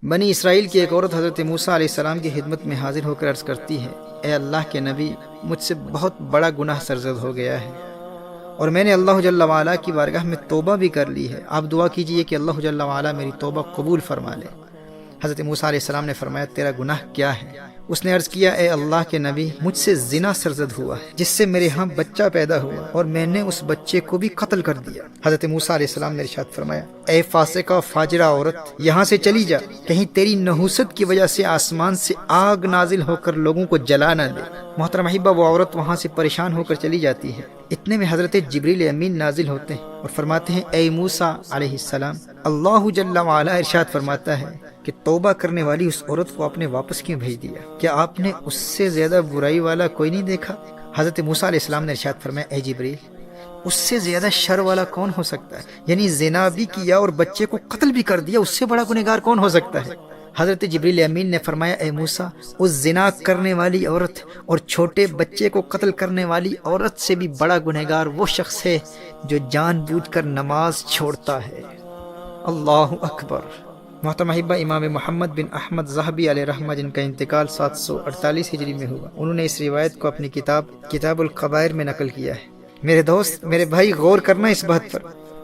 بنی اسرائیل کی ایک عورت حضرت موسیٰ علیہ السلام کی خدمت میں حاضر ہو کر عرض کرتی ہے، اے اللہ کے نبی، مجھ سے بہت بڑا گناہ سرزد ہو گیا ہے اور میں نے اللہ جل وعلا کی بارگاہ میں توبہ بھی کر لی ہے، آپ دعا کیجئے کہ اللہ جل وعلا میری توبہ قبول فرما لے۔ حضرت موسیٰ علیہ السلام نے فرمایا، تیرا گناہ کیا ہے؟ اس نے عرض کیا، اے اللہ کے نبی، مجھ سے زنا سرزد ہوا ہے جس سے میرے ہاں بچہ پیدا ہوا اور میں نے اس بچے کو بھی قتل کر دیا۔ حضرت موسیٰ علیہ السلام نے ارشاد فرمایا، اے فاسقہ فاجرہ عورت، یہاں سے چلی جا، کہیں تیری نحوست کی وجہ سے آسمان سے آگ نازل ہو کر لوگوں کو جلا نہ دے۔ محترم احبہ، وہ عورت وہاں سے پریشان ہو کر چلی جاتی ہے۔ اتنے میں حضرت جبریل امین نازل ہوتے ہیں اور فرماتے ہیں، اے موسیٰ علیہ السلام، اللہ جل وعلا ارشاد فرماتا ہے کہ توبہ کرنے والی اس عورت کو آپ نے واپس کیوں بھیج دیا؟ کیا آپ نے اس سے زیادہ برائی والا کوئی نہیں دیکھا؟ حضرت موسیٰ علیہ السلام نے ارشاد فرمایا، اے جبریل، اس سے زیادہ شر والا کون ہو سکتا ہے؟ یعنی زنا بھی کیا اور بچے کو قتل بھی کر دیا، اس سے بڑا گنہگار کون ہو سکتا ہے؟ حضرت جبریل امین نے فرمایا، اے موسیٰ، اس زنا کرنے والی عورت اور چھوٹے بچے کو قتل کرنے والی عورت سے بھی بڑا گنہگار وہ شخص ہے جو جان بوجھ کر نماز چھوڑتا ہے۔ اللہ اکبر۔ محترم احبہ، امام محمد بن احمد ذہبی علیہ رحمہ، جن کا انتقال 748 ہجری میں ہوا، انہوں نے اس روایت کو اپنی کتاب القبائر میں نقل کیا ہے۔ میرے دوست، میرے بھائی، غور کرنا اس بات پر،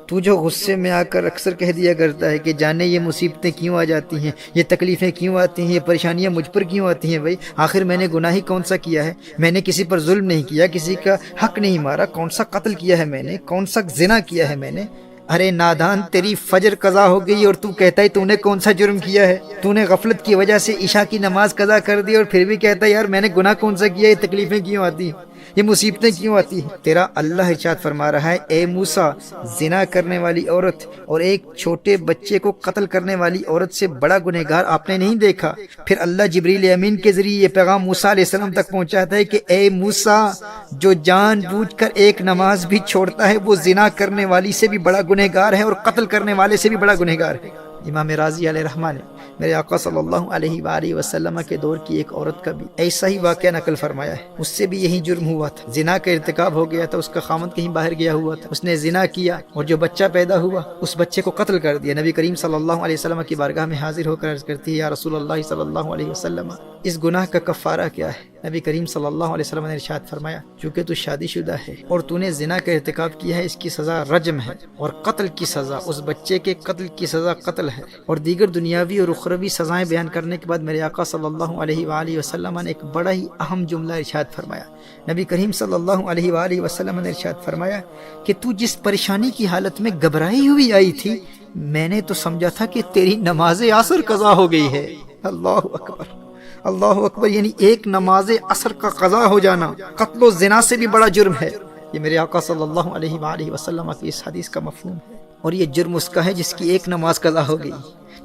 تو جو غصے میں آ کر اکثر کہہ دیا کرتا ہے کہ جانے یہ مصیبتیں کیوں آ جاتی ہیں، یہ تکلیفیں کیوں آتی ہیں، یہ پریشانیاں مجھ پر کیوں آتی ہیں؟ بھائی آخر میں نے گناہ ہی کون سا کیا ہے؟ میں نے کسی پر ظلم نہیں کیا، کسی کا حق نہیں مارا، کون سا قتل کیا ہے میں نے، کون سا زنا کیا ہے میں نے؟ ارے نادان، تیری فجر قضا ہو گئی اور تو کہتا ہے تو نے کون سا جرم کیا ہے؟ تو نے غفلت کی وجہ سے عشاء کی نماز قضا کر دی اور پھر بھی کہتا ہے یار میں نے گناہ کون سا کیا، یہ تکلیفیں کیوں آتی ہیں، یہ مصیبتیں کیوں آتی ہیں؟ تیرا اللہ ارشاد فرما رہا ہے، اے موسیٰ، زنا کرنے والی عورت اور ایک چھوٹے بچے کو قتل کرنے والی عورت سے بڑا گنہگار آپ نے نہیں دیکھا؟ پھر اللہ جبریل امین کے ذریعے یہ پیغام موسیٰ علیہ السلام تک پہنچاتا ہے کہ اے موسیٰ، جو جان بوجھ کر ایک نماز بھی چھوڑتا ہے وہ زنا کرنے والی سے بھی بڑا گنہگار ہے اور قتل کرنے والے سے بھی بڑا گنہگار ہے۔ امام راضی علیہ رحمہ نے میرے آقا صلی اللہ علیہ وآلہ وسلم کے دور کی ایک عورت کا بھی ایسا ہی واقعہ نقل فرمایا ہے۔ اس سے بھی یہی جرم ہوا تھا، زنا کا ارتکاب ہو گیا تھا، اس کا خامند کہیں باہر گیا ہوا تھا، اس نے زنا کیا اور جو بچہ پیدا ہوا اس بچے کو قتل کر دیا۔ نبی کریم صلی اللہ علیہ وسلم کی بارگاہ میں حاضر ہو کر عرض کرتی ہے، یا رسول اللہ صلی اللہ علیہ وسلم، اس گناہ کا کفارہ کیا ہے؟ نبی کریم صلی اللہ علیہ وسلم نے ارشاد فرمایا، چونکہ تو شادی شدہ ہے اور تو نے زنا کا ارتکاب کیا ہے، اس کی سزا رجم ہے اور قتل کی سزا، اس بچے کے قتل کی سزا قتل ہے۔ اور دیگر دنیاوی اور اخروی سزائیں بیان کرنے کے بعد میرے آقا صلی اللہ علیہ وآلہ وسلم نے ایک بڑا ہی اہم جملہ ارشاد فرمایا۔ نبی کریم صلی اللہ علیہ وآلہ وسلم نے ارشاد فرمایا کہ تو جس پریشانی کی حالت میں گھبرائی ہوئی آئی تھی، میں نے تو سمجھا تھا کہ تیری نماز عصر قضا ہو گئی ہے۔ اللہ اکبر، اللہ اکبر، یعنی ایک نماز عصر کا قضا ہو جانا قتل و زنا سے بھی بڑا جرم ہے۔ یہ میرے آقا صلی اللہ علیہ وآلہ وسلم کی اس حدیث کا مفہوم ہے۔ اور یہ جرم اس کا ہے جس کی ایک نماز قضا ہو گئی،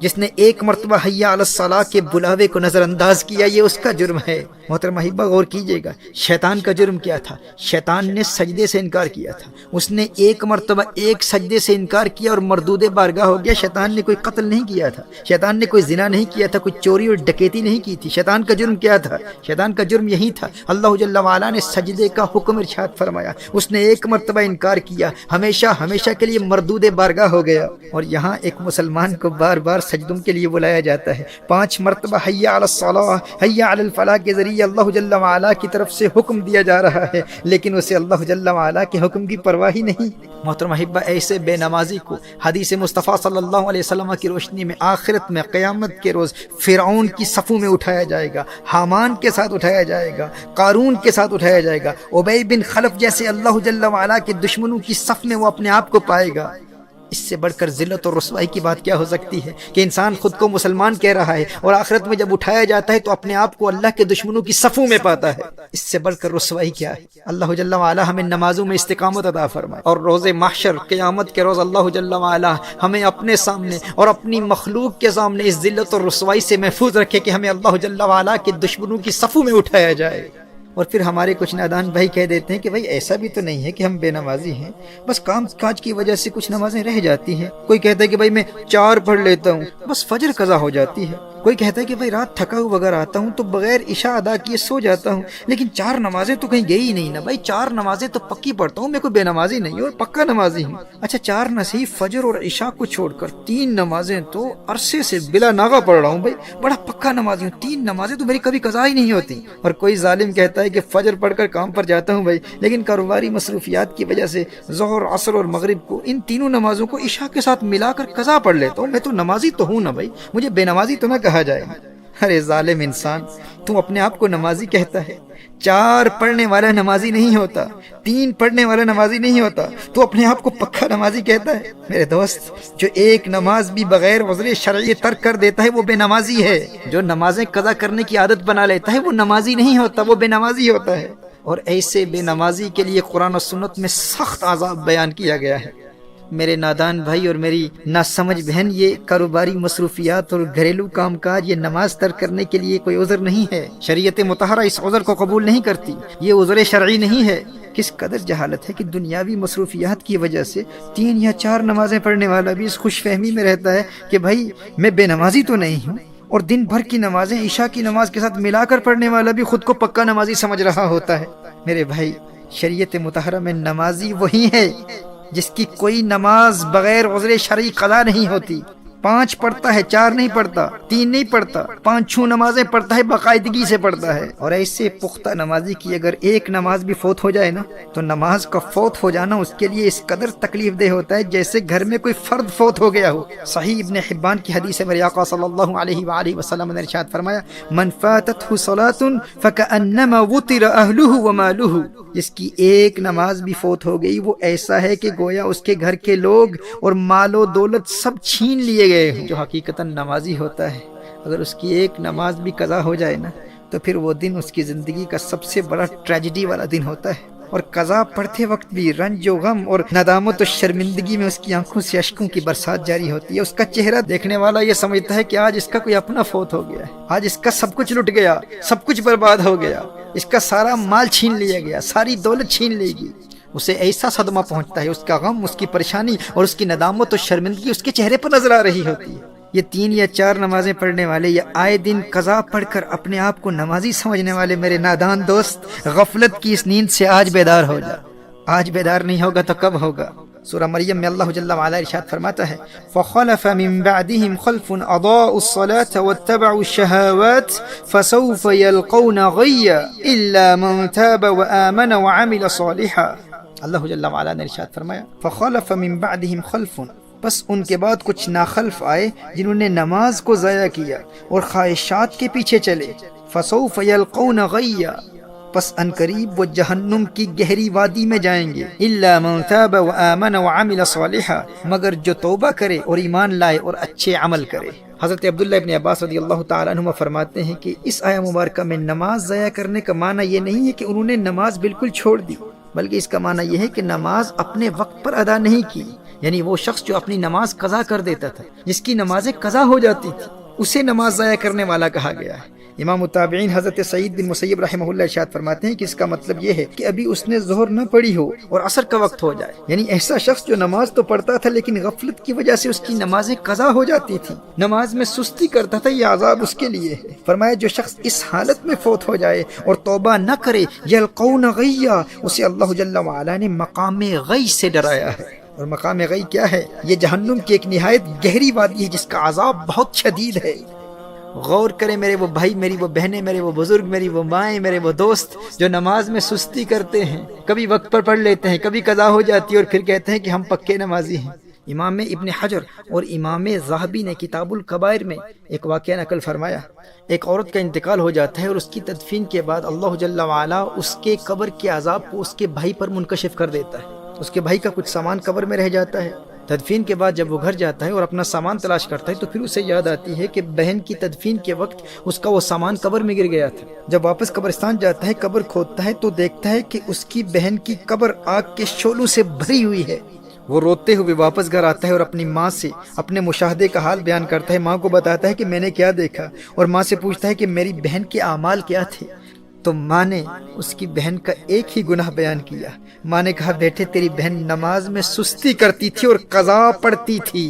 جس نے ایک مرتبہ حی علی الصلاۃ کے بلاوے کو نظر انداز کیا، یہ اس کا جرم ہے۔ محترم احبہ، غور کیجئے گا، شیطان کا جرم کیا تھا؟ شیطان نے سجدے سے انکار کیا تھا، اس نے ایک مرتبہ ایک سجدے سے انکار کیا اور مردود بارگاہ ہو گیا۔ شیطان نے کوئی قتل نہیں کیا تھا، شیطان نے کوئی زنا نہیں کیا تھا، کوئی چوری اور ڈکیتی نہیں کی تھی۔ شیطان کا جرم کیا تھا؟ شیطان کا جرم یہی تھا، اللہ جل وعلا نے سجدے کا حکم ارشاد فرمایا، اس نے ایک مرتبہ انکار کیا، ہمیشہ ہمیشہ کے لیے مردود بارگاہ ہو گیا۔ اور یہاں ایک مسلمان کو بار بار سجدوں کے لیے بلایا جاتا ہے، 5 مرتبہ حی علی الصلاۃ، حی علی الفلاح کے ذریعے اللہ جل وعلا کی طرف سے حکم دیا جا رہا ہے، لیکن اسے اللہ جل وعلا کے حکم کی پرواہ ہی نہیں۔ محترم احبہ، ایسے بے نمازی کو حدیث مصطفیٰ صلی اللہ علیہ وسلم کی روشنی میں آخرت میں قیامت کے روز فرعون کی صفوں میں اٹھایا جائے گا، حامان کے ساتھ اٹھایا جائے گا، قارون کے ساتھ اٹھایا جائے گا، ابی بن خلف جیسے اللہ جل وعلا کے دشمنوں کی صف میں وہ اپنے آپ کو پائے گا۔ اس سے بڑھ کر ذلت اور رسوائی کی بات کیا ہو سکتی ہے کہ انسان خود کو مسلمان کہہ رہا ہے اور آخرت میں جب اٹھایا جاتا ہے تو اپنے آپ کو اللہ کے دشمنوں کی صفوں میں پاتا ہے۔ اس سے بڑھ کر رسوائی کیا ہے؟ اللہ جل وعلا ہمیں نمازوں میں استقامت عطا فرمائے اور روز محشر قیامت کے روز اللہ جل وعلا ہمیں اپنے سامنے اور اپنی مخلوق کے سامنے اس ذلت اور رسوائی سے محفوظ رکھے کہ ہمیں اللہ جل وعلا کے دشمنوں کی صفوں میں اٹھایا جائے۔ اور پھر ہمارے کچھ نادان بھائی کہہ دیتے ہیں کہ بھائی ایسا بھی تو نہیں ہے کہ ہم بے نمازی ہیں، بس کام کاج کی وجہ سے کچھ نمازیں رہ جاتی ہیں۔ کوئی کہتا ہے کہ بھائی میں 4 پڑھ لیتا ہوں، بس فجر قضا ہو جاتی ہے۔ کوئی کہتا ہے کہ بھائی رات تھکا ہوا اگر آتا ہوں تو بغیر عشاء ادا کیے سو جاتا ہوں، لیکن 4 نمازیں تو کہیں گئی نہیں نا بھائی، 4 نمازیں تو پکی پڑھتا ہوں، میں کوئی بے نمازی نہیں ہوں اور پکا نمازی ہوں۔ اچھا 4 نہ صحیح، فجر اور عشاء کو چھوڑ کر 3 نمازیں تو عرصے سے بلا ناغہ پڑھ رہا ہوں بھائی، بڑا پکا نمازی ہوں، 3 نمازیں تو میری کبھی قضا ہی نہیں ہوتی۔ اور کوئی ظالم کہتا ہے کہ فجر پڑھ کر کام پر جاتا ہوں بھائی، لیکن کاروباری مصروفیات کی وجہ سے ظہر، عصر اور مغرب کو ان تینوں نمازوں کو عشاء کے ساتھ ملا کر قضا پڑھ لیتا ہوں۔ میں تو نمازی تو ہوں نا بھائی، مجھے بے نمازی تو نہ کہا جائے۔ ارے ظالم انسان، تو اپنے آپ کو نمازی کہتا ہے، 4 پڑھنے والا نمازی نہیں ہوتا، 3 پڑھنے والا نمازی نہیں ہوتا، تو اپنے آپ کو پکا نمازی کہتا ہے۔ میرے دوست، جو ایک نماز بھی بغیر عذر شرعی ترک کر دیتا ہے وہ بے نمازی ہے۔ جو نمازیں قضا کرنے کی عادت بنا لیتا ہے وہ نمازی نہیں ہوتا، وہ بے نمازی ہوتا ہے۔ اور ایسے بے نمازی کے لیے قرآن و سنت میں سخت عذاب بیان کیا گیا ہے۔ میرے نادان بھائی اور میری ناسمجھ بہن، یہ کاروباری مصروفیات اور گھریلو کام کاج یہ نماز ترک کرنے کے لیے کوئی عذر نہیں ہے۔ شریعت مطہرہ اس عذر کو قبول نہیں کرتی، یہ عذر شرعی نہیں ہے۔ کس قدر جہالت ہے کہ دنیاوی مصروفیات کی وجہ سے 3 یا 4 نمازیں پڑھنے والا بھی اس خوش فہمی میں رہتا ہے کہ بھائی میں بے نمازی تو نہیں ہوں، اور دن بھر کی نمازیں عشاء کی نماز کے ساتھ ملا کر پڑھنے والا بھی خود کو پکا نمازی سمجھ رہا ہوتا ہے۔ میرے بھائی، شریعت مطہرہ میں نمازی وہی ہے جس کی کوئی نماز بغیر عذر شرعی قضا نہیں ہوتی۔ 5 پڑھتا ہے، 4 نہیں پڑھتا، 3 نہیں پڑھتا، 5 نمازیں پڑھتا ہے، باقاعدگی سے پڑھتا ہے۔ اور ایسے پختہ نمازی کی اگر ایک نماز بھی فوت ہو جائے نا، تو نماز کا فوت ہو جانا اس کے لیے اس قدر تکلیف دہ ہوتا ہے جیسے گھر میں کوئی فرد فوت ہو گیا ہو۔ صحیح ابن حبان کی حدیث ہے، میرے آقا صلی اللہ علیہ وآلہ وسلم نے ارشاد فرمایا، من فاتته صلاة فكأنما وطر اہلہ ومالہ، جس کی ایک نماز بھی فوت ہو گئی وہ ایسا ہے کہ گویا اس کے گھر کے لوگ اور مال و دولت سب چھین لیے گئے ہیں۔ جو حقیقتاً نمازی ہوتا ہے، اگر اس کی ایک نماز بھی قضا ہو جائے نا، تو پھر وہ دن اس کی زندگی کا سب سے بڑا ٹریجڈی والا دن ہوتا ہے۔ اور قضا پڑھتے وقت بھی رنج و غم اور ندامت و شرمندگی میں اس کی آنکھوں سے اشکوں کی برسات جاری ہوتی ہے۔ اس کا چہرہ دیکھنے والا یہ سمجھتا ہے کہ آج اس کا کوئی اپنا فوت ہو گیا ہے، آج اس کا سب کچھ لٹ گیا، سب کچھ برباد ہو گیا، اس کا سارا مال چھین لیا گیا، ساری دولت چھین لے گی۔ اسے ایسا صدمہ پہنچتا ہے، اس کا غم، اس کی پریشانی اور اس کی ندامت و شرمندگی اس کے چہرے پر نظر آ رہی ہوتی ہے۔ یہ 3 یا 4 نمازیں پڑھنے والے یا آئے دن قضا پڑھ کر اپنے آپ کو نمازی سمجھنے والے میرے نادان دوست، غفلت کی اس نیند سے آج بیدار ہو جا۔ آج بیدار نہیں ہوگا تو کب ہوگا؟ سورہ مریم میں اللہ جل وعلا ارشاد فرماتا ہے، فَخَلَفَ مِن بَعْدِهِمْ خَلْفٌ أَضَاعُوا الصَّلَاةَ وَاتَّبَعُوا الشَّهَوَاتِ فَسَوْفَ يَلْقَوْنَ غَيًّا إِلَّا مَن تَابَ وَآمَنَ وَعَمِلَ صَالِحًا۔ اللہ جل وعلا نے ارشاد فرمایا، فَخَلَفَ مِن بَعْدِهِمْ خَلْفٌ، بس ان کے بعد کچھ ناخلف آئے جنہوں نے نماز کو ضائع کیا اور خواہشات کے پیچھے چلے۔ فَسَوْفَ يَلْقَوْنَ غَيًّا، پس ان قریب وہ جہنم کی گہری وادی میں جائیں گے۔ إِلَّا مَن تَابَ وَآمَنَ وَعَمِلَ صَالِحًا، مگر جو توبہ کرے اور ایمان لائے اور اچھے عمل کرے۔ حضرت عبداللہ ابن عباس رضی اللہ تعالیٰ عنہما فرماتے ہیں کہ اس آیہ مبارکہ میں نماز ضائع کرنے کا معنی یہ نہیں ہے کہ انہوں نے نماز بالکل چھوڑ دی، بلکہ اس کا معنی یہ ہے کہ نماز اپنے وقت پر ادا نہیں کی۔ یعنی وہ شخص جو اپنی نماز قضا کر دیتا تھا، جس کی نمازیں قضا ہو جاتی تھی، اسے نماز ضائع کرنے والا کہا گیا ہے۔ امام التابعین حضرت سعید بن مسیب رحمہ اللہ ارشاد فرماتے ہیں کہ اس کا مطلب یہ ہے کہ ابھی اس نے ظہر نہ پڑھی ہو اور عصر کا وقت ہو جائے، یعنی ایسا شخص جو نماز تو پڑھتا تھا لیکن غفلت کی وجہ سے اس کی نمازیں قضا ہو جاتی تھی، نماز میں سستی کرتا تھا، یہ عذاب اس کے لیے ہے۔ فرمایا جو شخص اس حالت میں فوت ہو جائے اور توبہ نہ کرے، یلقون غیا، اسے اللہ جل وعلا نے مقام غی سے ڈرایا ہے۔ اور مقام غی کیا ہے؟ یہ جہنم کی ایک نہایت گہری وادی ہے جس کا عذاب بہت شدید ہے۔ غور کریں میرے وہ بھائی، میری وہ بہنیں، میرے وہ بزرگ، میری وہ مائیں، میرے وہ دوست جو نماز میں سستی کرتے ہیں، کبھی وقت پر پڑھ لیتے ہیں، کبھی قضا ہو جاتی ہے اور پھر کہتے ہیں کہ ہم پکے نمازی ہیں۔ امام ابن حجر اور امام ذہبی نے کتاب الکبائر میں ایک واقعہ نقل فرمایا، ایک عورت کا انتقال ہو جاتا ہے اور اس کی تدفین کے بعد اللہ جل وعلا اس کے قبر کے عذاب کو اس کے بھائی پر منکشف کر دیتا ہے۔ اس کے بھائی کا کچھ سامان قبر میں رہ جاتا ہے۔ تدفین کے بعد جب وہ گھر جاتا ہے اور اپنا سامان تلاش کرتا ہے تو پھر اسے یاد آتی ہے کہ بہن کی تدفین کے وقت اس کا وہ سامان قبر میں گر گیا تھا۔ جب واپس قبرستان جاتا ہے، قبر کھودتا ہے تو دیکھتا ہے کہ اس کی بہن کی قبر آگ کے شعلوں سے بھری ہوئی ہے۔ وہ روتے ہوئے واپس گھر آتا ہے اور اپنی ماں سے اپنے مشاہدے کا حال بیان کرتا ہے، ماں کو بتاتا ہے کہ میں نے کیا دیکھا، اور ماں سے پوچھتا ہے کہ میری بہن کے اعمال کیا تھے۔ تو ماں نے اس کی بہن کا ایک ہی گناہ بیان کیا۔ ماں نے کہا، بیٹے تیری بہن نماز میں سستی کرتی تھی اور قضا پڑھتی تھی،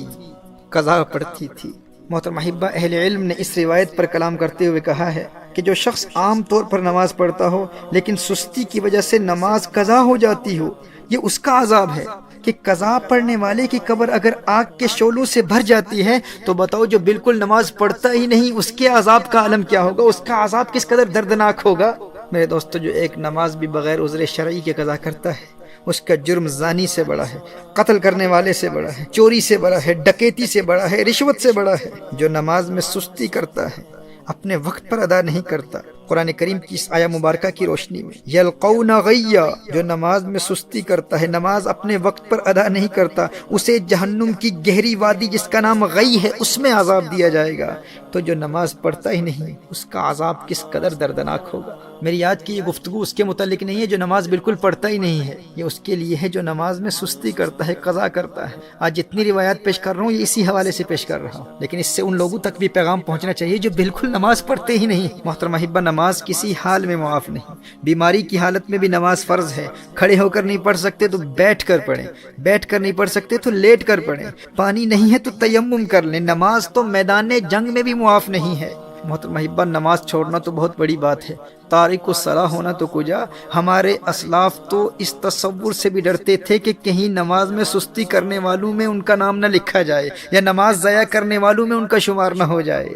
قضا پڑھتی تھی۔ محترم احبہ، اہل علم نے اس روایت پر کلام کرتے ہوئے کہا ہے کہ جو شخص عام طور پر نماز پڑھتا ہو لیکن سستی کی وجہ سے نماز قضا ہو جاتی ہو، یہ اس کا عذاب ہے کہ قضا پڑھنے والے کی قبر اگر آگ کے شعلوں سے بھر جاتی ہے تو بتاؤ جو بالکل نماز پڑھتا ہی نہیں اس کے عذاب کا عالم کیا ہوگا، اس کا عذاب کس قدر دردناک ہوگا۔ میرے دوستو، جو ایک نماز بھی بغیر عذر شرعی کے قضا کرتا ہے اس کا جرم زانی سے بڑا ہے، قتل کرنے والے سے بڑا ہے، چوری سے بڑا ہے، ڈکیتی سے بڑا ہے، رشوت سے بڑا ہے۔ جو نماز میں سستی کرتا ہے، اپنے وقت پر ادا نہیں کرتا، قرآن کریم کی اس آیہ مبارکہ کی روشنی میں یلقون غیا، جو نماز میں سستی کرتا ہے، نماز اپنے وقت پر ادا نہیں کرتا، اسے جہنم کی گہری وادی جس کا نام غی ہے اس میں عذاب دیا جائے گا۔ تو جو نماز پڑھتا ہی نہیں اس کا عذاب کس قدر دردناک ہوگا۔ میری آج کی یہ گفتگو اس کے متعلق نہیں ہے جو نماز بالکل پڑھتا ہی نہیں ہے، یہ اس کے لیے ہے جو نماز میں سستی کرتا ہے، قضا کرتا ہے۔ آج جتنی روایات پیش کر رہا ہوں یہ اسی حوالے سے پیش کر رہا ہوں، لیکن اس سے ان لوگوں تک بھی پیغام پہنچنا چاہیے جو بالکل نماز پڑھتے ہی نہیں۔ محترم احبہ، نماز کسی حال میں معاف نہیں، بیماری کی حالت میں بھی نماز فرض ہے۔ کھڑے ہو کر نہیں پڑھ سکتے تو بیٹھ کر پڑھیں، بیٹھ کر نہیں پڑھ سکتے تو لیٹ کر پڑھیں، پانی نہیں ہے تو تیمم کر لیں۔ نماز تو میدان جنگ میں بھی معاف نہیں ہے۔ محترم احبہ، نماز چھوڑنا تو بہت بڑی بات ہے، تارک الصلاح ہونا تو کجا۔ ہمارے اسلاف تو اس تصور سے بھی ڈرتے تھے کہ کہیں نماز میں سستی کرنے والوں میں ان کا نام نہ لکھا جائے یا نماز ضائع کرنے والوں میں ان کا شمار نہ ہو جائے۔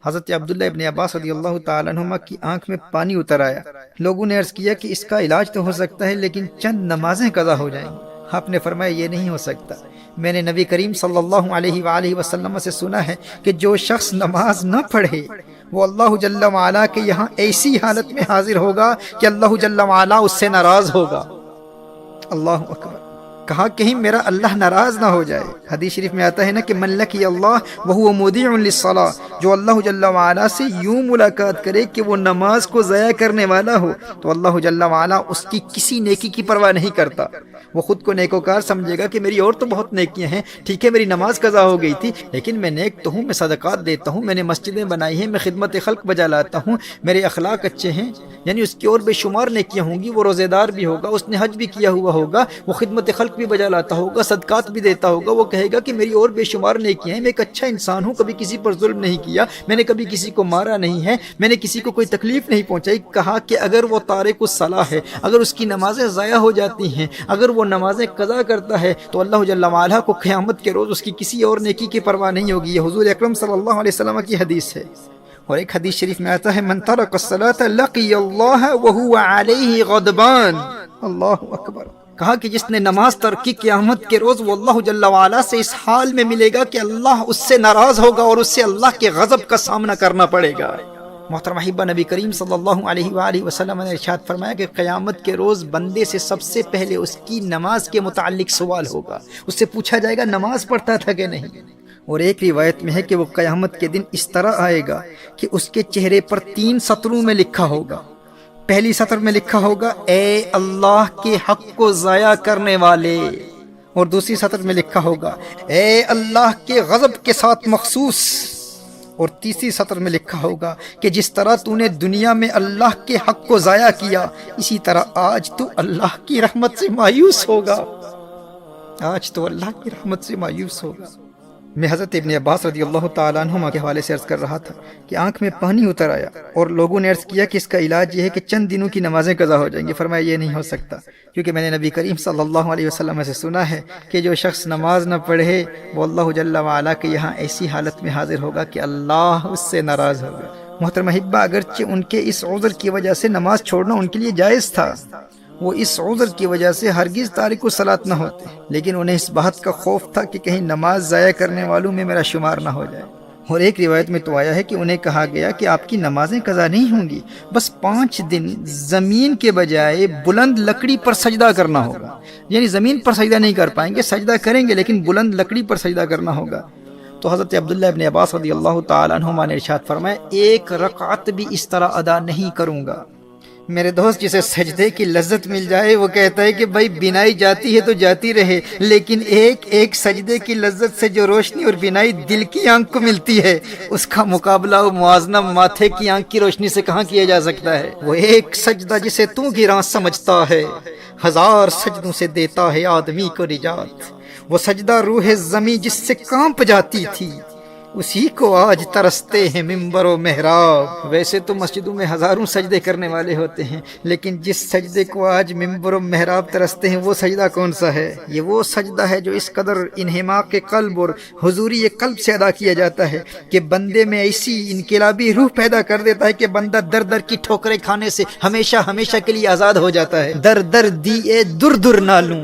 حضرت عبداللہ ابن عباس رضی اللہ تعالیٰ عنہما کی آنکھ میں پانی اتر آیا۔ لوگوں نے عرض کیا کہ اس کا علاج تو ہو سکتا ہے لیکن چند نمازیں قضا ہو جائیں گی۔ آپ نے فرمایا یہ نہیں ہو سکتا، میں نے نبی کریم صلی اللہ علیہ وآلہ وسلم سے سنا ہے کہ جو شخص نماز نہ پڑھے وہ اللہ جل وعلا کے یہاں ایسی حالت میں حاضر ہوگا کہ اللہ جل وعلا اس سے ناراض ہوگا۔ اللہ اکبر! کہا کہیں میرا اللہ ناراض نہ ہو جائے۔ حدیث شریف میں آتا ہے نا کہ من لقی اللہ وہو مودع للصلاۃ، جو اللہ جل وعلا سے یوں ملاقات کرے کہ وہ نماز کو ضائع کرنے والا ہو تو اللہ جل وعلا اس کی کسی نیکی کی پرواہ نہیں کرتا۔ وہ خود کو نیکوکار سمجھے گا کہ میری اور تو بہت نیکیاں ہیں، ٹھیک ہے میری نماز قضا ہو گئی تھی لیکن میں نیک تو ہوں، میں صدقات دیتا ہوں، میں نے مسجدیں بنائی ہیں، میں خدمت خلق بجا لاتا ہوں، میرے اخلاق اچھے ہیں، یعنی اس کی اور بے شمار نیکیاں ہوں گی۔ وہ روزے دار بھی ہوگا، اس نے حج بھی کیا ہوا ہوگا، وہ خدمت خلق بھی بجا لاتا ہوگا، صدقات بھی دیتا ہوگا، وہ کہے گا کہ میری اور بے شمار نیکیاں ہیں، میں ایک اچھا انسان ہوں، کبھی کسی پر ظلم نہیں کیا، میں نے کبھی کسی کو مارا نہیں ہے، میں نے کسی کو کوئی تکلیف نہیں پہنچائی۔ کہا کہ اگر وہ تارک الصلاح ہے، اگر اس کی نمازیں ضائع ہو جاتی ہیں، اگر وہ نمازیں قضا کرتا ہے تو اللہ جل وعلا کو قیامت کے روز اس کی کسی اور نیکی کی پرواہ نہیں ہوگی۔ یہ حضور اکرم صلی اللہ علیہ وسلم کی حدیث ہے۔ اور ایک حدیث شریف میں آتا ہے من ترک الصلاۃ لقی اللہ وہو علیہ غضبان۔ اللہ اکبر! کہا کہ جس نے نماز ترک کی قیامت کے روز وہ اللہ جل وعلا سے اس حال میں ملے گا کہ اللہ اس سے ناراض ہوگا اور اس سے اللہ کے غضب کا سامنا کرنا پڑے گا۔ محترم احبہ، نبی کریم صلی اللہ علیہ وآلہ وسلم نے ارشاد فرمایا کہ قیامت کے روز بندے سے سب سے پہلے اس کی نماز کے متعلق سوال ہوگا، اس سے پوچھا جائے گا نماز پڑھتا تھا کہ نہیں۔ اور ایک روایت میں ہے کہ وہ قیامت کے دن اس طرح آئے گا کہ اس کے چہرے پر 3 سطروں میں لکھا ہوگا۔ پہلی سطر میں لکھا ہوگا اے اللہ کے حق کو ضائع کرنے والے، اور دوسری سطر میں لکھا ہوگا اے اللہ کے غضب کے ساتھ مخصوص، اور تیسری سطر میں لکھا ہوگا کہ جس طرح تو نے دنیا میں اللہ کے حق کو ضائع کیا اسی طرح آج تو اللہ کی رحمت سے مایوس ہوگا، آج تو اللہ کی رحمت سے مایوس ہوگا۔ میں حضرت ابن عباس رضی اللہ تعالیٰ عنہما کے حوالے سے عرض کر رہا تھا کہ آنکھ میں پانی اتر آیا اور لوگوں نے عرض کیا کہ اس کا علاج یہ ہے کہ چند دنوں کی نمازیں قضا ہو جائیں گی۔ فرمایا یہ نہیں ہو سکتا، کیونکہ میں نے نبی کریم صلی اللہ علیہ وسلم سے سنا ہے کہ جو شخص نماز نہ پڑھے وہ اللہ جل وعلا کے یہاں ایسی حالت میں حاضر ہوگا کہ اللہ اس سے ناراض ہوگا۔ محترم احبہ، اگرچہ ان کے اس عذر کی وجہ سے نماز چھوڑنا ان کے لیے جائز تھا، وہ اس عذر کی وجہ سے ہرگز تارک الصلاۃ نہ ہوتے، لیکن انہیں اس بات کا خوف تھا کہ کہیں نماز ضائع کرنے والوں میں میرا شمار نہ ہو جائے۔ اور ایک روایت میں تو آیا ہے کہ انہیں کہا گیا کہ آپ کی نمازیں قضا نہیں ہوں گی، بس 5 دن زمین کے بجائے بلند لکڑی پر سجدہ کرنا ہوگا، یعنی زمین پر سجدہ نہیں کر پائیں گے، سجدہ کریں گے لیکن بلند لکڑی پر سجدہ کرنا ہوگا۔ تو حضرت عبداللہ ابن عباس رضی اللہ تعالیٰ عنہما نے ارشاد فرمایا 1 رکعت بھی اس طرح ادا نہیں کروں گا۔ میرے دوست، جسے سجدے کی لذت مل جائے وہ کہتا ہے کہ بھائی بینائی جاتی ہے تو جاتی رہے، لیکن ایک سجدے کی لذت سے جو روشنی اور بینائی دل کی آنکھ کو ملتی ہے اس کا مقابلہ و موازنہ ماتھے کی آنکھ کی روشنی سے کہاں کیا جا سکتا ہے۔ وہ ایک سجدہ جسے تو گراں سمجھتا ہے 1000 سجدوں سے دیتا ہے آدمی کو نجات۔ وہ سجدہ روح زمیں جس سے کانپ جاتی تھی اسی کو آج ترستے ہیں منبر و محراب۔ ویسے تو مسجدوں میں ہزاروں سجدے کرنے والے ہوتے ہیں، لیکن جس سجدے کو آج منبر و محراب ترستے ہیں وہ سجدہ کون سا ہے؟ یہ وہ سجدہ ہے جو اس قدر انہماک قلب اور حضوری قلب سے ادا کیا جاتا ہے کہ بندے میں ایسی انقلابی روح پیدا کر دیتا ہے کہ بندہ در در کی ٹھوکریں کھانے سے ہمیشہ ہمیشہ کے لیے آزاد ہو جاتا ہے۔ در در دیے در در نالوں،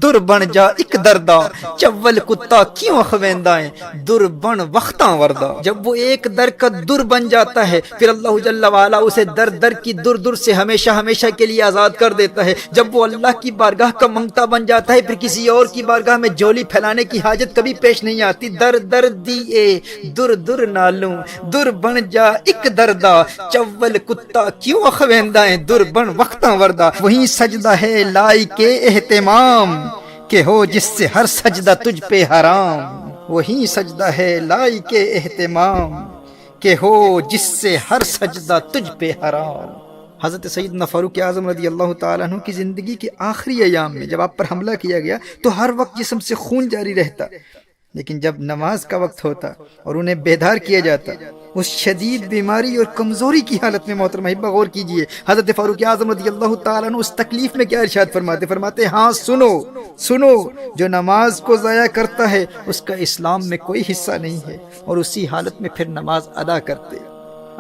در بن جا ایک دردا، چول کتا کیوں اخویندائیں، در بن وقتاں وردا۔ جب وہ ایک در کا در بن جاتا ہے پھر اللہ جل وعلا اسے در در کی در در سے ہمیشہ ہمیشہ کے لیے آزاد کر دیتا ہے۔ جب وہ اللہ کی بارگاہ کا منگتا بن جاتا ہے پھر کسی اور کی بارگاہ میں جولی پھیلانے کی حاجت کبھی پیش نہیں آتی۔ در در دیے در در نالوں، در بن جا ایک دردا، چول کتا کیوں اخویندائیں، در بن وقتاں وردا۔ وہی سجدہ ہے لائق اہتمام کہ ہو جس سے ہر سجدہ تجھ پہ حرام۔ وہی سجدہ ہے لائق اہتمام کہ ہو جس سے ہر سجدہ تجھ پہ حرام۔ حضرت سیدنا فاروق اعظم رضی اللہ تعالیٰ عنہ کی زندگی کے آخری ایام میں جب آپ پر حملہ کیا گیا تو ہر وقت جسم سے خون جاری رہتا، لیکن جب نماز کا وقت ہوتا اور انہیں بیدار کیا جاتا اس شدید بیماری اور کمزوری کی حالت میں، محترم احبہ غور کیجئے حضرت فاروق اعظم رضی اللہ تعالیٰ عنہ اس تکلیف میں کیا ارشاد فرماتے ہاں سنو جو نماز کو ضائع کرتا ہے اس کا اسلام میں کوئی حصہ نہیں ہے، اور اسی حالت میں پھر نماز ادا کرتے۔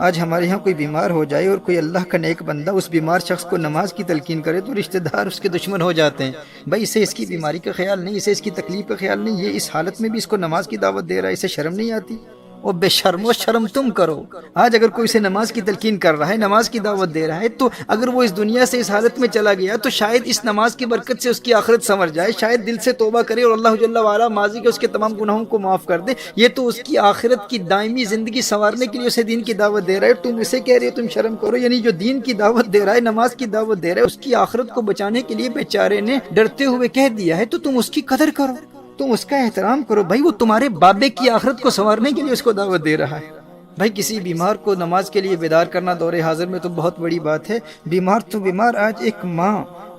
آج ہمارے ہاں کوئی بیمار ہو جائے اور کوئی اللہ کا نیک بندہ اس بیمار شخص کو نماز کی تلقین کرے تو رشتہ دار اس کے دشمن ہو جاتے ہیں۔ بھائی اسے اس کی بیماری کا خیال نہیں، اسے اس کی تکلیف کا خیال نہیں، یہ اس حالت میں بھی اس کو نماز کی دعوت دے رہا ہے، اسے شرم نہیں آتی؟ اور بے شرم و شرم تم کرو۔ آج اگر کوئی اسے نماز کی تلقین کر رہا ہے، نماز کی دعوت دے رہا ہے، تو اگر وہ اس دنیا سے اس حالت میں چلا گیا تو شاید اس نماز کی برکت سے اس کی آخرت سنور جائے، شاید دل سے توبہ کرے اور اللہ جل وعلا ماضی کے اس کے تمام گناہوں کو معاف کر دے۔ یہ تو اس کی آخرت کی دائمی زندگی سنوارنے کے لیے اسے دین کی دعوت دے رہا ہے، تم اسے کہہ رہے ہو تم شرم کرو۔ یعنی جو دین کی دعوت دے رہا ہے، نماز کی دعوت دے رہا ہے، اس کی آخرت کو بچانے کے لیے بیچارے نے ڈرتے ہوئے کہہ دیا ہے تو تم اس کی قدر کرو، تم اس کا احترام کرو۔ بھائی وہ تمہارے بابے کی آخرت کو سنوارنے کے لیے اس کو دعوت دے رہا ہے۔ بھائی کسی بیمار کو نماز کے لیے بیدار کرنا دور حاضر میں تو بہت بڑی بات ہے۔ بیمار تو بیمار، آج ایک ماں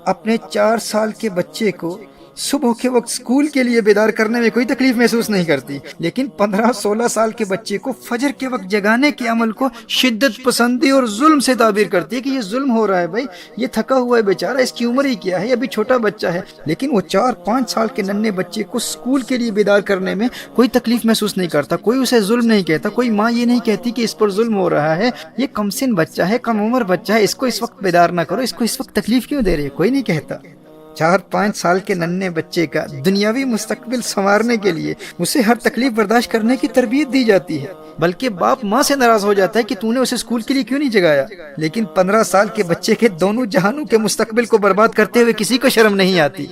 اپنے 4 سال کے بچے کو صبح کے وقت اسکول کے لیے بیدار کرنے میں کوئی تکلیف محسوس نہیں کرتی، لیکن 15-16 سال کے بچے کو فجر کے وقت جگانے کے عمل کو شدت پسندی اور ظلم سے تعبیر کرتی ہے کہ یہ ظلم ہو رہا ہے۔ بھائی یہ تھکا ہوا ہے بیچارہ، اس کی عمر ہی کیا ہے، ابھی چھوٹا بچہ ہے، لیکن وہ 4-5 سال کے ننھے بچے کو اسکول کے لیے بیدار کرنے میں کوئی تکلیف محسوس نہیں کرتا، کوئی اسے ظلم نہیں کہتا، کوئی ماں یہ نہیں کہتی کہ اس پر ظلم ہو رہا ہے، یہ کم سن بچہ ہے، کم عمر بچہ ہے، اس کو اس وقت بیدار نہ کرو، اس کو اس وقت تکلیف کیوں دے رہی ہے، کوئی نہیں کہتا۔ 4-5 سال کے ننھے بچے کا دنیاوی مستقبل سنوارنے کے لیے اسے ہر تکلیف برداشت کرنے کی تربیت دی جاتی ہے، بلکہ باپ ماں سے ناراض ہو جاتا ہے کہ تو نے اسے اسکول کے لیے کیوں نہیں جگایا، لیکن 15 سال کے بچے کے دونوں جہانوں کے مستقبل کو برباد کرتے ہوئے کسی کو شرم نہیں آتی۔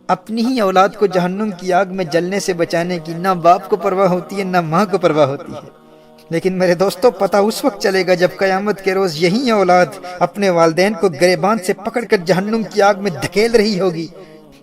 اپنی ہی اولاد کو جہنم کی آگ میں جلنے سے بچانے کی نہ باپ کو پرواہ ہوتی ہے نہ ماں کو پرواہ ہوتی ہے، لیکن میرے دوستو پتہ اس وقت چلے گا جب قیامت کے روز یہی اولاد اپنے والدین کو گریبان سے پکڑ کر جہنم کی آگ میں دھکیل رہی ہوگی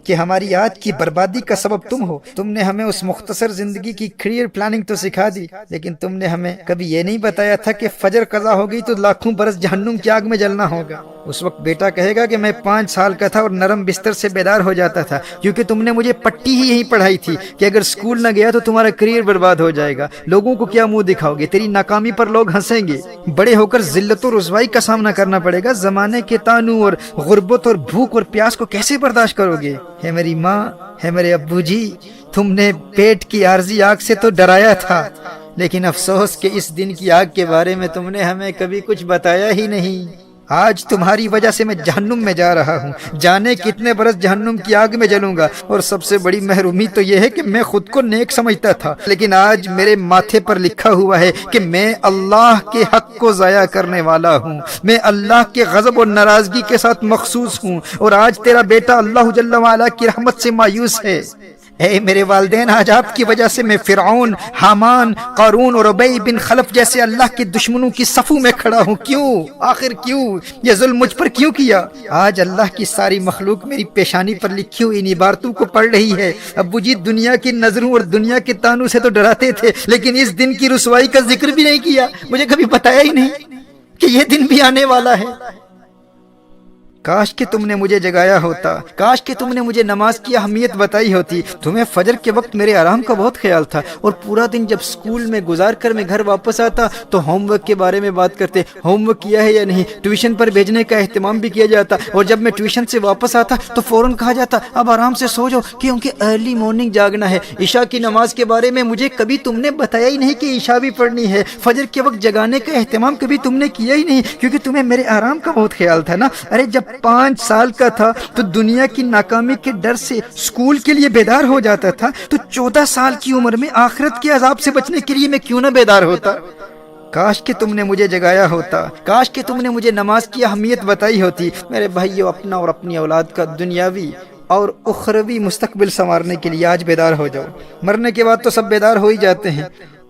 کہ ہماری آج کی بربادی کا سبب تم ہو، تم نے ہمیں اس مختصر زندگی کی کیریئر پلاننگ تو سکھا دی، لیکن تم نے ہمیں کبھی یہ نہیں بتایا تھا کہ فجر قضا ہو گئی تو لاکھوں برس جہنم کی آگ میں جلنا ہوگا۔ اس وقت بیٹا کہے گا کہ میں 5 سال کا تھا اور نرم بستر سے بیدار ہو جاتا تھا کیونکہ تم نے مجھے پٹی ہی یہی پڑھائی تھی کہ اگر اسکول نہ گیا تو تمہارا کیریئر برباد ہو جائے گا، لوگوں کو کیا منہ دکھاؤ گے، تیری ناکامی پر لوگ ہنسیں گے، بڑے ہو کر ذلت و رسوائی کا سامنا کرنا پڑے گا، زمانے کے تانوں اور غربت اور بھوک اور پیاس کو کیسے برداشت کرو گے؟ ہے میری ماں، ہے میرے ابو جی، تم نے پیٹ کی عارضی آگ سے تو ڈرایا تھا، لیکن افسوس کہ اس دن کی آگ کے بارے میں تم نے ہمیں کبھی کچھ بتایا ہی نہیں۔ آج تمہاری وجہ سے میں جہنم میں جا رہا ہوں، جانے کتنے برس جہنم کی آگ میں جلوں گا، اور سب سے بڑی محرومی تو یہ ہے کہ میں خود کو نیک سمجھتا تھا، لیکن آج میرے ماتھے پر لکھا ہوا ہے کہ میں اللہ کے حق کو ضائع کرنے والا ہوں، میں اللہ کے غضب اور ناراضگی کے ساتھ مخصوص ہوں، اور آج تیرا بیٹا اللہ جل وعلا کی رحمت سے مایوس ہے۔ اے میرے والدین، آج آپ کی وجہ سے میں فرعون، حامان، قارون اور ابی بن خلف جیسے اللہ کے دشمنوں کی صفوں میں کھڑا ہوں۔ کیوں؟ آخر کیوں؟ یہ ظلم مجھ پر کیوں کیا؟ آج اللہ کی ساری مخلوق میری پیشانی پر لکھی ہوئی ان عبارتوں کو پڑھ رہی ہے۔ ابو جی دنیا کی نظروں اور دنیا کے تانوں سے تو ڈراتے تھے، لیکن اس دن کی رسوائی کا ذکر بھی نہیں کیا، مجھے کبھی بتایا ہی نہیں کہ یہ دن بھی آنے والا ہے۔ کاش کہ تم نے مجھے جگایا ہوتا، کاش کہ تم نے مجھے نماز کی اہمیت بتائی ہوتی۔ تمہیں فجر کے وقت میرے آرام کا بہت خیال تھا، اور پورا دن جب اسکول میں گزار کر میں گھر واپس آتا تو ہوم ورک کے بارے میں بات کرتے، ہوم ورک کیا ہے یا نہیں، ٹیوشن پر بھیجنے کا اہتمام بھی کیا جاتا، اور جب میں ٹیوشن سے واپس آتا تو فوراً کہا جاتا اب آرام سے سو جاؤ کیونکہ ارلی مارننگ جاگنا ہے۔ عشاء کی نماز کے بارے میں مجھے کبھی تم نے بتایا ہی نہیں کہ عشاء بھی پڑھنی ہے۔ فجر کے وقت جگانے کا اہتمام کبھی تم نے کیا ہی نہیں کیونکہ تمہیں میرے آرام کا بہت خیال تھا نا۔ ارے جب 5 سال کا تھا تو دنیا کی ناکامی کے ڈر سے اسکول کے لیے بیدار ہو جاتا تھا، تو 14 سال کی عمر میں آخرت کے عذاب سے بچنے کے لیے میں کیوں نہ بیدار ہوتا۔ کاش کہ تم نے مجھے جگایا ہوتا، کاش کہ تم نے مجھے نماز کی اہمیت بتائی ہوتی۔ میرے بھائیو، اپنا اور اپنی اولاد کا دنیاوی اور اخروی مستقبل سنوارنے کے لیے آج بیدار ہو جاؤ۔ مرنے کے بعد تو سب بیدار ہو ہی جاتے ہیں،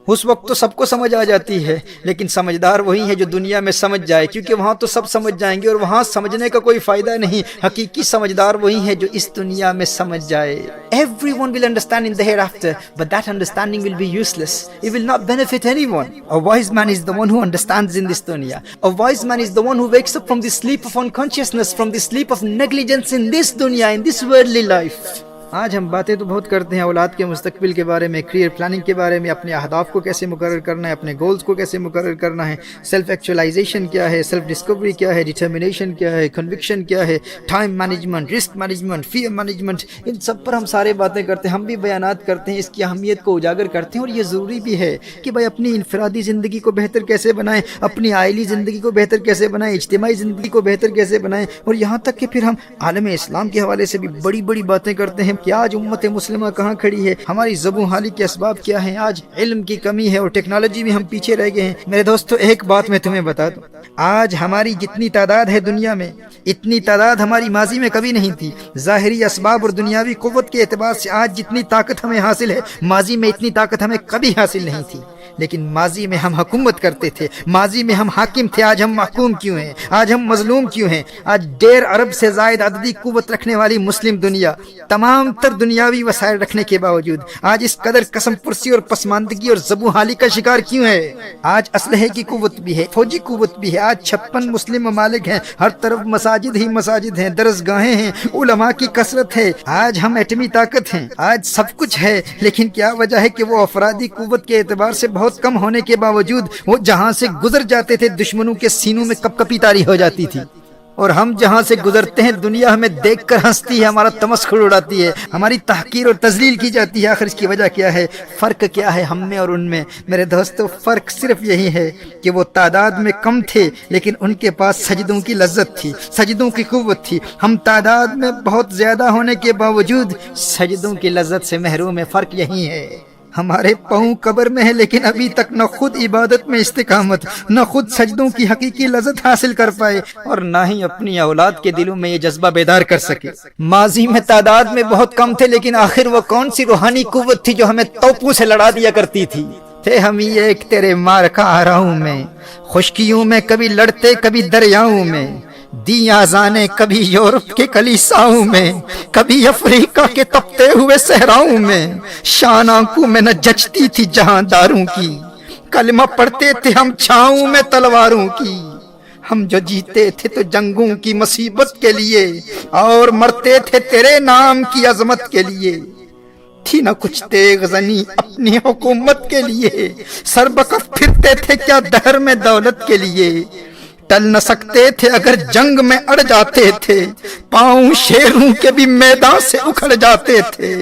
اس وقت تو سب کو سمجھ آ جاتی ہے، لیکن سمجھدار وہی ہے جو دنیا میں سمجھ جائے، کیونکہ وہاں تو سب سمجھ جائیں گے اور وہاں سمجھنے کا کوئی فائدہ نہیں۔ حقیقی سمجھدار وہی ہے جو اس دنیا میں سمجھ جائے۔ Everyone will understand in the hereafter, but that understanding will be useless. It will not benefit anyone. A wise man is the one who understands in this dunya. A wise man is the one who wakes up from the sleep of unconsciousness, from the sleep of negligence in this dunya, in this worldly life. آج ہم باتیں تو بہت کرتے ہیں اولاد کے مستقبل کے بارے میں، کریئر پلاننگ کے بارے میں، اپنے اہداف کو کیسے مقرر کرنا ہے، اپنے گولز کو کیسے مقرر کرنا ہے، سیلف ایکچولائزیشن کیا ہے، سیلف ڈسکوری کیا ہے، ڈٹرمنیشن کیا ہے، کنوکشن کیا ہے، time management, risk management, fear management, ان سب پر ہم سارے باتیں کرتے ہیں، ہم بھی بیانات کرتے ہیں، اس کی اہمیت کو اجاگر کرتے ہیں۔ اور یہ ضروری بھی ہے کہ بھائی اپنی انفرادی زندگی کو بہتر کیسے بنائیں، اپنی عائلی زندگی کو بہتر کیسے بنائیں، اجتماعی زندگی کو بہتر کیسے بنائیں، اور یہاں تک کہ پھر ہم عالم اسلام کے حوالے سے بھی بڑی بڑی باتیں کرتے ہیں کہ آج امت مسلمہ کہاں کھڑی ہے، ہماری زبوں حالی کے اسباب کیا ہیں، آج علم کی کمی ہے اور ٹیکنالوجی میں ہم پیچھے رہ گئے ہیں۔ میرے دوستو، ایک بات میں تمہیں بتا دوں، آج ہماری جتنی تعداد ہے دنیا میں، اتنی تعداد ہماری ماضی میں کبھی نہیں تھی۔ ظاہری اسباب اور دنیاوی قوت کے اعتبار سے آج جتنی طاقت ہمیں حاصل ہے، ماضی میں اتنی طاقت ہمیں کبھی حاصل نہیں تھی۔ لیکن ماضی میں ہم حکومت کرتے تھے، ماضی میں ہم حاکم تھے، آج ہم محکوم کیوں ہیں، آج ہم مظلوم کیوں ہیں؟ آج 1.5 ارب سے زائد عددی قوت رکھنے والی مسلم دنیا تمام تر دنیاوی وسائل رکھنے کے باوجود آج اس قدر قسم پرسی اور پسماندگی اور زبوں حالی کا شکار کیوں ہے؟ آج اسلحے کی قوت بھی ہے، فوجی قوت بھی ہے، آج 56 مسلم ممالک ہیں، ہر طرف مساجد ہی مساجد ہیں، درسگاہیں ہیں، علماء کی کثرت ہے، آج ہم ایٹمی طاقت ہیں، آج سب کچھ ہے، لیکن کیا وجہ ہے کہ وہ افرادی قوت کے اعتبار سے بہت کم ہونے کے باوجود وہ جہاں سے گزر جاتے تھے دشمنوں کے سینوں میں کپ کپی طاری ہو جاتی تھی، اور ہم جہاں سے گزرتے ہیں دنیا ہمیں دیکھ کر ہنستی ہے، ہمارا تمسخر اڑاتی ہے، ہماری تحقیر اور تذلیل کی جاتی ہے۔ آخر اس کی وجہ کیا ہے؟ فرق کیا ہے ہم میں اور ان میں؟ میرے دوستو، فرق صرف یہی ہے کہ وہ تعداد میں کم تھے لیکن ان کے پاس سجدوں کی لذت تھی، سجدوں کی قوت تھی۔ ہم تعداد میں بہت زیادہ ہونے کے باوجود سجدوں کی لذت سے محروم ہے۔ فرق یہی ہے، ہمارے پاؤں قبر میں ہے لیکن ابھی تک نہ خود عبادت میں استقامت، نہ خود سجدوں کی حقیقی لذت حاصل کر پائے، اور نہ ہی اپنی اولاد کے دلوں میں یہ جذبہ بیدار کر سکے۔ ماضی میں تعداد میں بہت کم تھے لیکن آخر وہ کون سی روحانی قوت تھی جو ہمیں توپوں سے لڑا دیا کرتی تھی؟ تھے ہم ایک تیرے مار کا آراؤں میں، خشکیوں میں کبھی لڑتے کبھی دریاؤں میں، دی آزانے کبھی یورپ کے کلیساؤں میں، کبھی افریقہ کے تپتے ہوئے صحراؤں میں، شان آنکھوں میں نہ جچتی تھی جہاں داروں کی، کلمہ پڑھتے تھے ہم چھاؤں میں تلواروں کی، ہم جو جیتے تھے تو جنگوں کی مصیبت کے لیے اور مرتے تھے تیرے نام کی عظمت کے لیے، تھی نہ کچھ تیغ زنی اپنی حکومت کے لیے، سر بکف پھرتے تھے کیا دہر میں دولت کے لیے، ٹل نہ سکتے تھے اگر جنگ میں اڑ جاتے تھے، پاؤں شیروں کے بھی میدان سے اکھڑ جاتے تھے،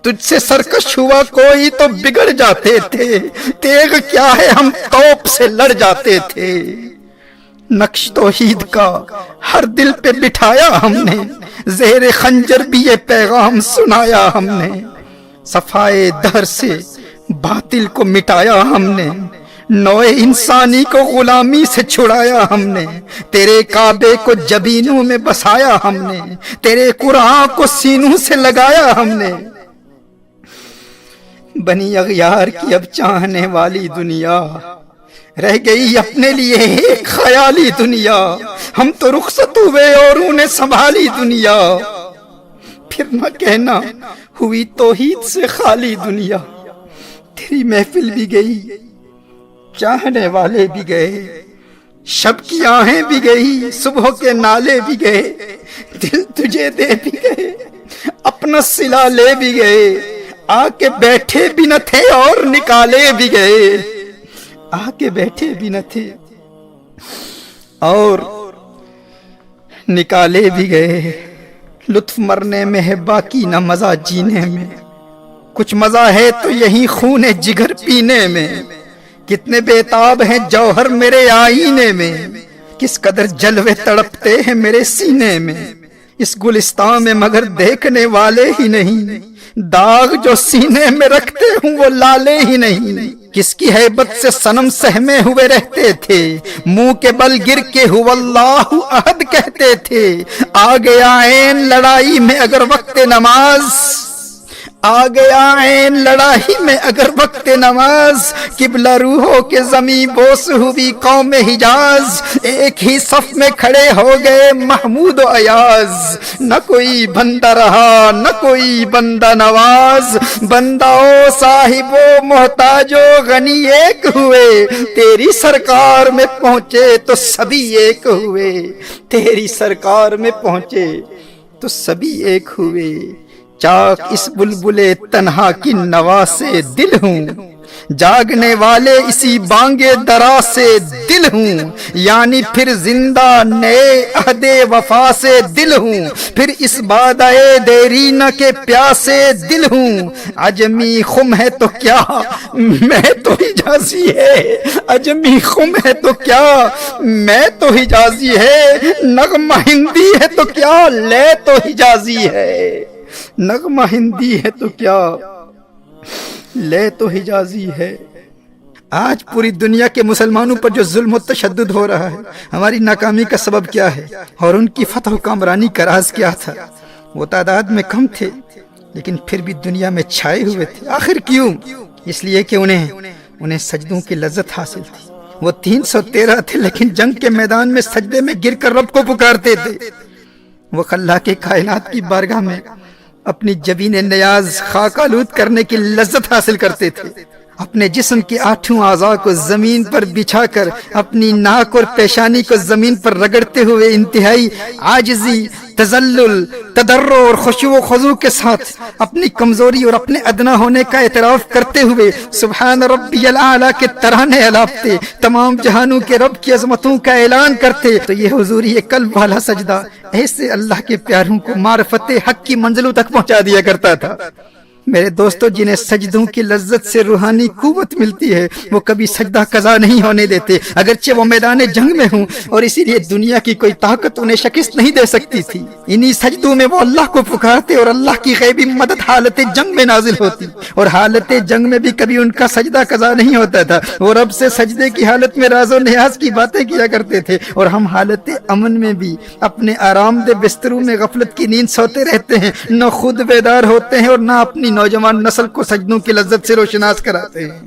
تجھ سے سرکش ہوا کوئی تو بگڑ جاتے تھے، تیغ کیا ہے ہم توپ سے لڑ جاتے تھے، نقش توحید کا ہر دل پہ بٹھایا ہم نے، زیر خنجر بھی یہ پیغام سنایا ہم نے، صفائے دہر سے باطل کو مٹایا ہم نے، نوع انسانی کو غلامی سے چھڑایا ہم نے، تیرے کعبے کو جبینوں میں بسایا ہم نے، تیرے قرآن کو سینوں سے لگایا ہم نے، بنی اغیار کی اب چاہنے والی دنیا رہ گئی اپنے لیے ایک خیالی دنیا، ہم تو رخصت ہوئے اور انہیں سنبھالی دنیا، پھر نہ کہنا ہوئی توحید سے خالی دنیا، تیری محفل بھی گئی، چاہنے والے بھی گئے، شب کی آہیں بھی گئی، صبح کے نالے بھی گئے، دل تجھے دے بھی گئے، اپنا صلہ لے بھی گئے، آ کے بیٹھے بھی نہ تھے اور نکالے بھی گئے، آ کے بیٹھے بھی نہ تھے اور نکالے بھی گئے۔ لطف مرنے میں ہے باقی نہ مزہ جینے میں، کچھ مزہ ہے تو یہی خون جگر پینے میں، کتنے بےتاب ہیں جوہر میرے آئینے میں، کس قدر جلوے تڑپتے ہیں میرے سینے میں، اس گلستان میں مگر دیکھنے والے ہی نہیں، داغ جو سینے میں رکھتے ہوں وہ لالے ہی نہیں، کس کی ہیبت سے صنم سہمے ہوئے رہتے تھے، منہ کے بل گر کے ہو اللہ احد کہتے تھے، آ گیا عین لڑائی میں اگر وقت نماز، آ گیا عین لڑائی میں اگر وقت نماز، قبلہ روحوں کے زمیں بوس ہوئی قوم حجاز، ایک ہی صف میں کھڑے ہو گئے محمود و ایاز، نہ کوئی بندہ رہا نہ کوئی بندہ نواز، بندہ و صاحب و محتاج و غنی ایک ہوئے، تیری سرکار میں پہنچے تو سبھی ایک ہوئے، تیری سرکار میں پہنچے تو سبھی ایک ہوئے، چاک اس بلبل تنہا کی نوا سے دل ہوں، جاگنے والے اسی بانگے درا سے دل ہوں، یعنی پھر زندہ نئے عہد وفا سے دل ہوں، پھر اس بادئے دیرینہ کے پیاسے دل ہوں، عجمی خم ہے تو کیا میں تو حجازی ہے، عجمی خم ہے تو کیا میں تو حجازی ہے، نغمہ ہندی ہے تو کیا لے تو حجازی ہے، نغمہ ہندی ہے تو کیا لے تو حجازی ہے۔ آج پوری دنیا کے مسلمانوں پر جو ظلم و تشدد ہو رہا ہے، ہماری ناکامی کا سبب کیا ہے اور ان کی فتح و کامرانی کا راز کیا تھا؟ وہ تعداد میں کم تھے لیکن پھر بھی دنیا میں چھائے ہوئے تھے۔ آخر کیوں؟ اس لیے کہ انہیں سجدوں کی لذت حاصل تھی۔ وہ 313 تھے لیکن جنگ کے میدان میں سجدے میں گر کر رب کو پکارتے تھے۔ وہ اللہ کے کائنات کی بارگاہ میں اپنی جبین نیاز خاک آلود کرنے کی لذت حاصل کرتے تھے، اپنے جسم کے 8 اعضاء کو زمین پر بچھا کر اپنی ناک اور پیشانی کو زمین پر رگڑتے ہوئے انتہائی عاجزی، تذلل، تضرع اور خشوع و خضوع کے ساتھ اپنی کمزوری اور اپنے ادنا ہونے کا اعتراف کرتے ہوئے سبحان ربی الاعلیٰ کے ترانے الاپتے، تمام جہانوں کے رب کی عظمتوں کا اعلان کرتے، تو یہ حضوری قلب والا سجدہ ایسے اللہ کے پیاروں کو معرفت حق کی منزلوں تک پہنچا دیا کرتا تھا۔ میرے دوستو، جنہیں سجدوں کی لذت سے روحانی قوت ملتی ہے وہ کبھی سجدہ قضا نہیں ہونے دیتے، اگرچہ وہ میدان جنگ میں ہوں، اور اسی لیے دنیا کی کوئی طاقت انہیں شکست نہیں دے سکتی تھی۔ انہی سجدوں میں وہ اللہ کو پکارتے اور اللہ کی غیبی مدد حالت جنگ میں نازل ہوتی، اور حالت جنگ میں بھی کبھی ان کا سجدہ قضا نہیں ہوتا تھا۔ وہ رب سے سجدے کی حالت میں راز و نیاز کی باتیں کیا کرتے تھے، اور ہم حالت امن میں بھی اپنے آرام دہ بستروں میں غفلت کی نیند سوتے رہتے ہیں، نہ خود بیدار ہوتے ہیں اور نہ اپنی نوجوان نسل کو سجدوں کی لذت سے روشناس کراتے ہیں۔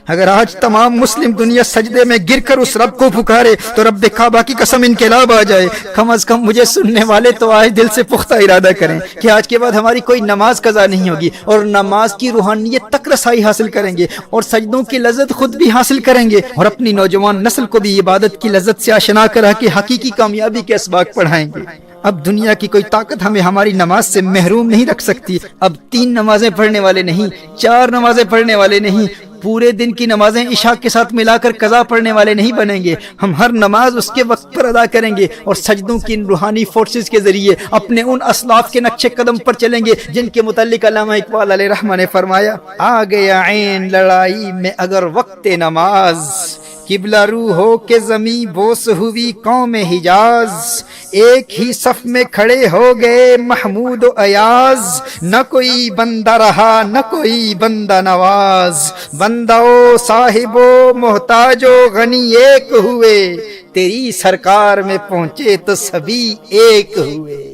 اگر آج تمام مسلم دنیا سجدے میں گر کر اس رب کو پکارے تو رب کعبہ کی قسم انقلاب آ جائے۔ کم از کم مجھے سننے والے تو آج دل سے پختہ ارادہ کریں کہ آج کے بعد ہماری کوئی نماز قضا نہیں ہوگی، اور نماز کی روحانیت تک رسائی حاصل کریں گے، اور سجدوں کی لذت خود بھی حاصل کریں گے، اور اپنی نوجوان نسل کو بھی عبادت کی لذت سے آشنا کرا کے حقیقی کامیابی کے اسباق پڑھائیں گے۔ اب دنیا کی کوئی طاقت ہمیں ہماری نماز سے محروم نہیں رکھ سکتی۔ اب 3 نمازیں پڑھنے والے نہیں، 4 نمازیں پڑھنے والے نہیں، پورے دن کی نمازیں عشاء کے ساتھ ملا کر قضا پڑھنے والے نہیں بنیں گے۔ ہم ہر نماز اس کے وقت پر ادا کریں گے، اور سجدوں کی ان روحانی فورسز کے ذریعے اپنے ان اسلاف کے نقش قدم پر چلیں گے جن کے متعلق علامہ اقبال علیہ رحمہ نے فرمایا، آ گیا عین لڑائی میں اگر وقت نماز، قبلہ رو ہو کے زمیں بوس ہوئی قوم حجاز، ایک ہی صف میں کھڑے ہو گئے محمود و ایاز، نہ کوئی بندہ رہا نہ کوئی بندہ نواز، بندہ و صاحب و محتاج و غنی ایک ہوئے، تیری سرکار میں پہنچے تو سبھی ایک ہوئے۔